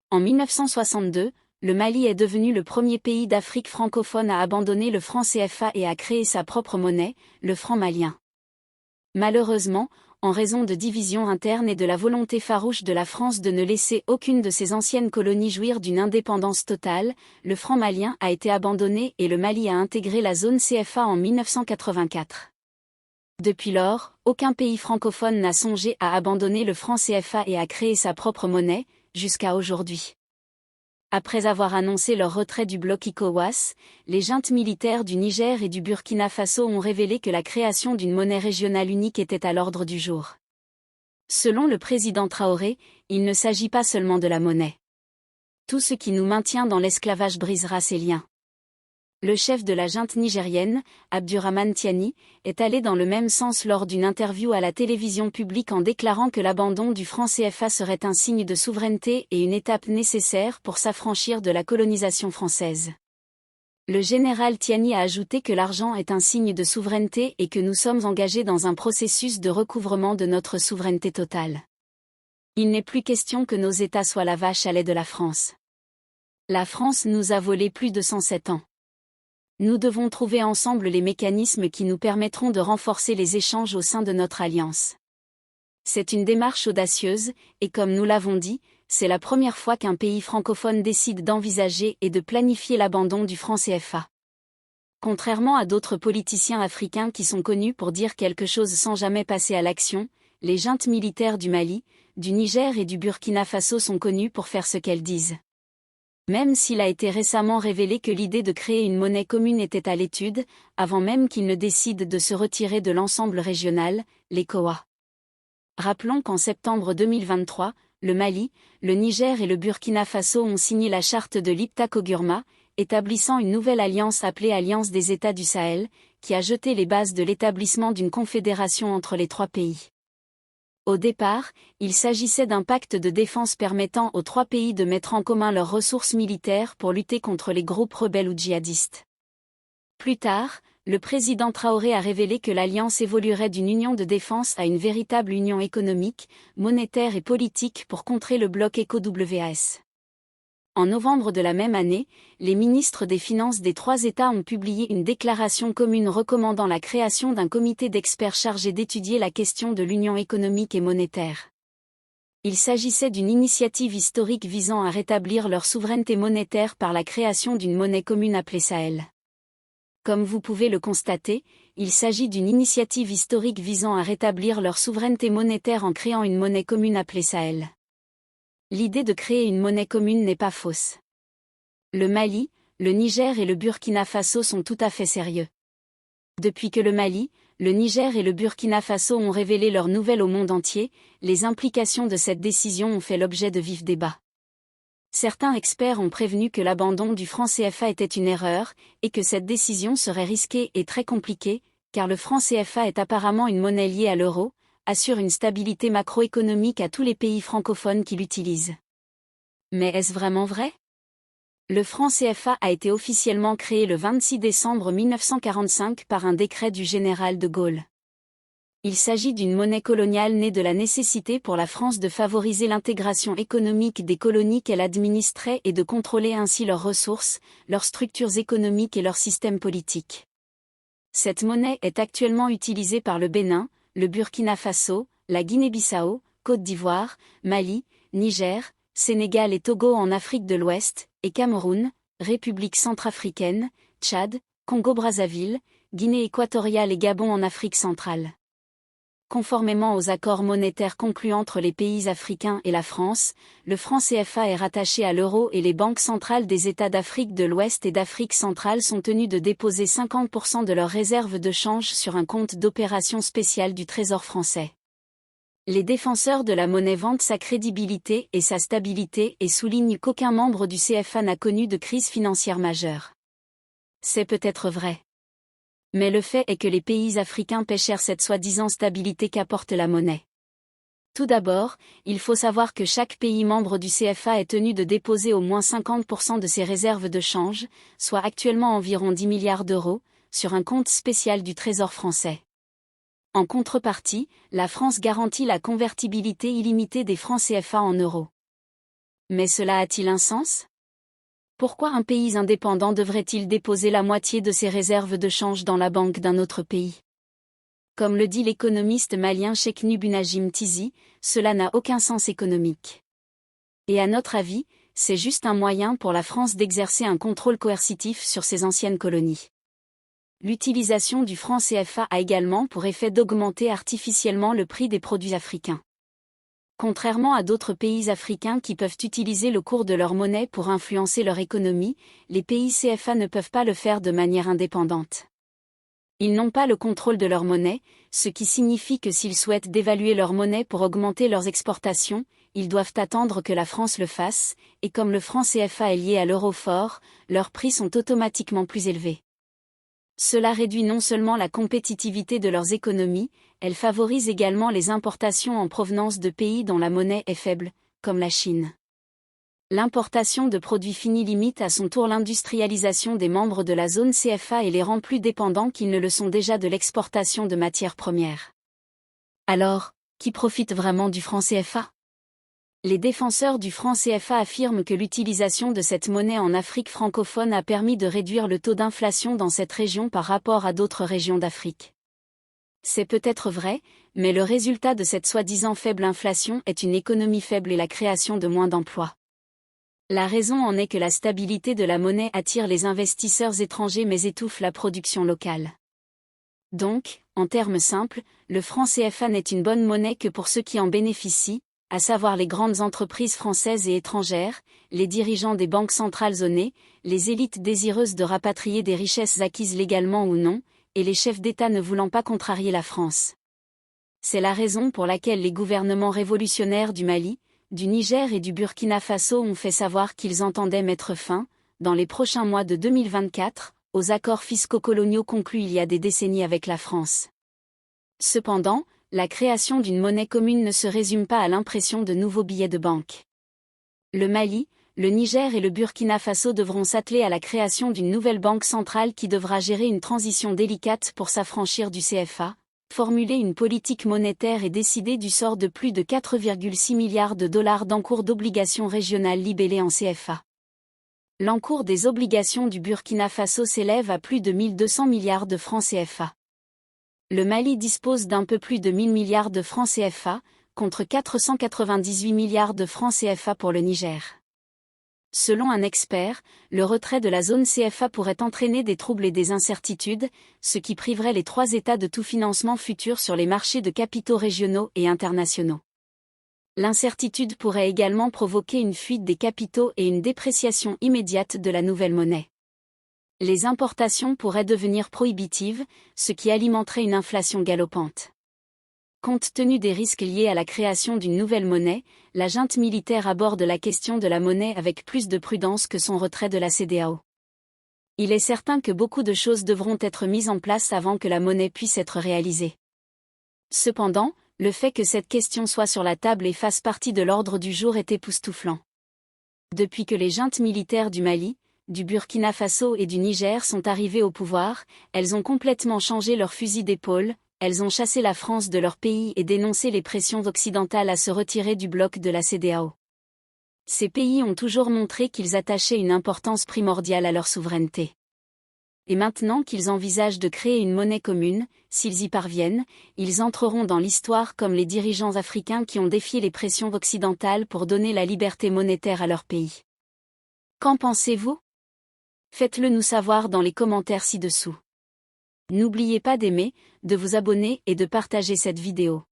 En 1962, le Mali est devenu le premier pays d'Afrique francophone à abandonner le franc CFA et à créer sa propre monnaie, le franc malien. Malheureusement, en raison de divisions internes et de la volonté farouche de la France de ne laisser aucune de ses anciennes colonies jouir d'une indépendance totale, le franc malien a été abandonné et le Mali a intégré la zone CFA en 1984. Depuis lors, aucun pays francophone n'a songé à abandonner le franc CFA et à créer sa propre monnaie, jusqu'à aujourd'hui. Après avoir annoncé leur retrait du bloc ECOWAS, les juntes militaires du Niger et du Burkina Faso ont révélé que la création d'une monnaie régionale unique était à l'ordre du jour. Selon le président Traoré, il ne s'agit pas seulement de la monnaie. Tout ce qui nous maintient dans l'esclavage brisera ces liens. Le chef de la junte nigérienne, Abdurrahman Tiani, est allé dans le même sens lors d'une interview à la télévision publique en déclarant que l'abandon du franc CFA serait un signe de souveraineté et une étape nécessaire pour s'affranchir de la colonisation française. Le général Tiani a ajouté que l'argent est un signe de souveraineté et que nous sommes engagés dans un processus de recouvrement de notre souveraineté totale. Il n'est plus question que nos États soient la vache à lait de la France. La France nous a volé plus de 107 ans. Nous devons trouver ensemble les mécanismes qui nous permettront de renforcer les échanges au sein de notre alliance. C'est une démarche audacieuse, et comme nous l'avons dit, c'est la première fois qu'un pays francophone décide d'envisager et de planifier l'abandon du franc CFA. Contrairement à d'autres politiciens africains qui sont connus pour dire quelque chose sans jamais passer à l'action, les juntes militaires du Mali, du Niger et du Burkina Faso sont connues pour faire ce qu'elles disent. Même s'il a été récemment révélé que l'idée de créer une monnaie commune était à l'étude, avant même qu'ils ne décident de se retirer de l'ensemble régional, l'ECOWAS. Rappelons qu'en septembre 2023, le Mali, le Niger et le Burkina Faso ont signé la charte de l'Ipta-Kogurma, établissant une nouvelle alliance appelée Alliance des États du Sahel, qui a jeté les bases de l'établissement d'une confédération entre les trois pays. Au départ, il s'agissait d'un pacte de défense permettant aux trois pays de mettre en commun leurs ressources militaires pour lutter contre les groupes rebelles ou djihadistes. Plus tard, le président Traoré a révélé que l'alliance évoluerait d'une union de défense à une véritable union économique, monétaire et politique pour contrer le bloc ECOWAS. En novembre de la même année, les ministres des Finances des trois États ont publié une déclaration commune recommandant la création d'un comité d'experts chargé d'étudier la question de l'union économique et monétaire. Il s'agissait d'une initiative historique visant à rétablir leur souveraineté monétaire par la création d'une monnaie commune appelée Sahel. Comme vous pouvez le constater, il s'agit d'une initiative historique visant à rétablir leur souveraineté monétaire en créant une monnaie commune appelée Sahel. L'idée de créer une monnaie commune n'est pas fausse. Le Mali, le Niger et le Burkina Faso sont tout à fait sérieux. Depuis que le Mali, le Niger et le Burkina Faso ont révélé leur nouvelle au monde entier, les implications de cette décision ont fait l'objet de vifs débats. Certains experts ont prévenu que l'abandon du franc CFA était une erreur, et que cette décision serait risquée et très compliquée, car le franc CFA est apparemment une monnaie liée à l'euro, assure une stabilité macroéconomique à tous les pays francophones qui l'utilisent. Mais est-ce vraiment vrai ? Le franc CFA a été officiellement créé le 26 décembre 1945 par un décret du général de Gaulle. Il s'agit d'une monnaie coloniale née de la nécessité pour la France de favoriser l'intégration économique des colonies qu'elle administrait et de contrôler ainsi leurs ressources, leurs structures économiques et leur système politique. Cette monnaie est actuellement utilisée par le Bénin, le Burkina Faso, la Guinée-Bissau, Côte d'Ivoire, Mali, Niger, Sénégal et Togo en Afrique de l'Ouest, et Cameroun, République centrafricaine, Tchad, Congo-Brazzaville, Guinée équatoriale et Gabon en Afrique centrale. Conformément aux accords monétaires conclus entre les pays africains et la France, le franc CFA est rattaché à l'euro et les banques centrales des États d'Afrique de l'Ouest et d'Afrique centrale sont tenues de déposer 50% de leurs réserves de change sur un compte d'opération spécial du Trésor français. Les défenseurs de la monnaie vantent sa crédibilité et sa stabilité et soulignent qu'aucun membre du CFA n'a connu de crise financière majeure. C'est peut-être vrai. Mais le fait est que les pays africains pêchèrent cette soi-disant stabilité qu'apporte la monnaie. Tout d'abord, il faut savoir que chaque pays membre du CFA est tenu de déposer au moins 50% de ses réserves de change, soit actuellement environ 10 milliards d'euros, sur un compte spécial du Trésor français. En contrepartie, la France garantit la convertibilité illimitée des francs CFA en euros. Mais cela a-t-il un sens? Pourquoi un pays indépendant devrait-il déposer la moitié de ses réserves de change dans la banque d'un autre pays? Comme le dit l'économiste malien Cheikhnou Bunajim Tizi, cela n'a aucun sens économique. Et à notre avis, c'est juste un moyen pour la France d'exercer un contrôle coercitif sur ses anciennes colonies. L'utilisation du franc CFA a également pour effet d'augmenter artificiellement le prix des produits africains. Contrairement à d'autres pays africains qui peuvent utiliser le cours de leur monnaie pour influencer leur économie, les pays CFA ne peuvent pas le faire de manière indépendante. Ils n'ont pas le contrôle de leur monnaie, ce qui signifie que s'ils souhaitent dévaluer leur monnaie pour augmenter leurs exportations, ils doivent attendre que la France le fasse, et comme le franc CFA est lié à l'euro fort, leurs prix sont automatiquement plus élevés. Cela réduit non seulement la compétitivité de leurs économies, elle favorise également les importations en provenance de pays dont la monnaie est faible, comme la Chine. L'importation de produits finis limite à son tour l'industrialisation des membres de la zone CFA et les rend plus dépendants qu'ils ne le sont déjà de l'exportation de matières premières. Alors, qui profite vraiment du franc CFA? Les défenseurs du franc CFA affirment que l'utilisation de cette monnaie en Afrique francophone a permis de réduire le taux d'inflation dans cette région par rapport à d'autres régions d'Afrique. C'est peut-être vrai, mais le résultat de cette soi-disant faible inflation est une économie faible et la création de moins d'emplois. La raison en est que la stabilité de la monnaie attire les investisseurs étrangers mais étouffe la production locale. Donc, en termes simples, le franc CFA n'est une bonne monnaie que pour ceux qui en bénéficient, à savoir les grandes entreprises françaises et étrangères, les dirigeants des banques centrales zonées, les élites désireuses de rapatrier des richesses acquises légalement ou non, et les chefs d'État ne voulant pas contrarier la France. C'est la raison pour laquelle les gouvernements révolutionnaires du Mali, du Niger et du Burkina Faso ont fait savoir qu'ils entendaient mettre fin, dans les prochains mois de 2024, aux accords fiscaux coloniaux conclus il y a des décennies avec la France. Cependant, la création d'une monnaie commune ne se résume pas à l'impression de nouveaux billets de banque. Le Mali, le Niger et le Burkina Faso devront s'atteler à la création d'une nouvelle banque centrale qui devra gérer une transition délicate pour s'affranchir du CFA, formuler une politique monétaire et décider du sort de plus de 4,6 milliards de dollars d'encours d'obligations régionales libellées en CFA. L'encours des obligations du Burkina Faso s'élève à plus de 1200 milliards de francs CFA. Le Mali dispose d'un peu plus de 1000 milliards de francs CFA, contre 498 milliards de francs CFA pour le Niger. Selon un expert, le retrait de la zone CFA pourrait entraîner des troubles et des incertitudes, ce qui priverait les trois États de tout financement futur sur les marchés de capitaux régionaux et internationaux. L'incertitude pourrait également provoquer une fuite des capitaux et une dépréciation immédiate de la nouvelle monnaie. Les importations pourraient devenir prohibitives, ce qui alimenterait une inflation galopante. Compte tenu des risques liés à la création d'une nouvelle monnaie, la junte militaire aborde la question de la monnaie avec plus de prudence que son retrait de la CEDEAO. Il est certain que beaucoup de choses devront être mises en place avant que la monnaie puisse être réalisée. Cependant, le fait que cette question soit sur la table et fasse partie de l'ordre du jour est époustouflant. Depuis que les juntes militaires du Mali, du Burkina Faso et du Niger sont arrivées au pouvoir, elles ont complètement changé leur fusil d'épaule, elles ont chassé la France de leur pays et dénoncé les pressions occidentales à se retirer du bloc de la CEDEAO. Ces pays ont toujours montré qu'ils attachaient une importance primordiale à leur souveraineté. Et maintenant qu'ils envisagent de créer une monnaie commune, s'ils y parviennent, ils entreront dans l'histoire comme les dirigeants africains qui ont défié les pressions occidentales pour donner la liberté monétaire à leur pays. Qu'en pensez-vous ? Faites-le nous savoir dans les commentaires ci-dessous. N'oubliez pas d'aimer, de vous abonner et de partager cette vidéo.